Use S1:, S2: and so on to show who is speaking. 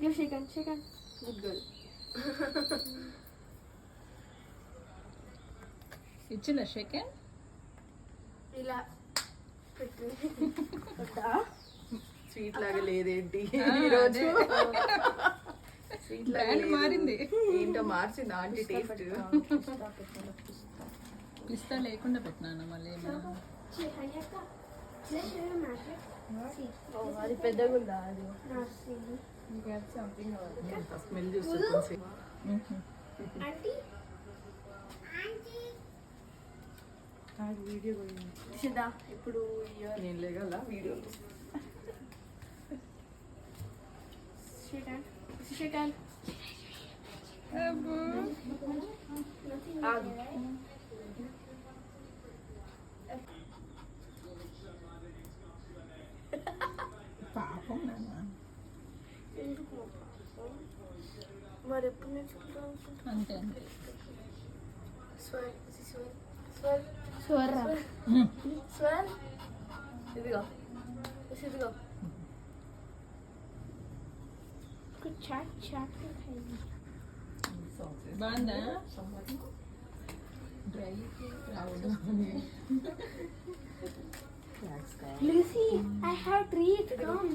S1: Give shake. Good girl.
S2: ఇచ్చిన second
S1: ఇలా పెట్టు.
S3: స్వీట్ లాగా లేదేంటి
S2: ఈరోజు
S3: స్వీట్ లాగా
S2: బ్రాండ్ మారింది.
S3: ఏంటో మార్చింది ఆంటీ టేస్ట్.
S2: పిస్తా లేకుండా పెట్టినాను మళ్ళీ ఏమైనా.
S1: అది పెద్దగా ఉందా అది?
S3: స్మెల్ చూస్తుంది వీడియో
S1: ఇప్పుడు
S3: నేను లేగల వీడియో
S2: పాపం నాన్న.
S1: మరి ఎప్పుడు నేర్చుకుంటాం?
S2: అంతే
S1: స్వర్ ఇదిగో ఇదిగో
S2: బాగుందా? డ్రై రావడం.
S1: Lucy, I have treat. Come.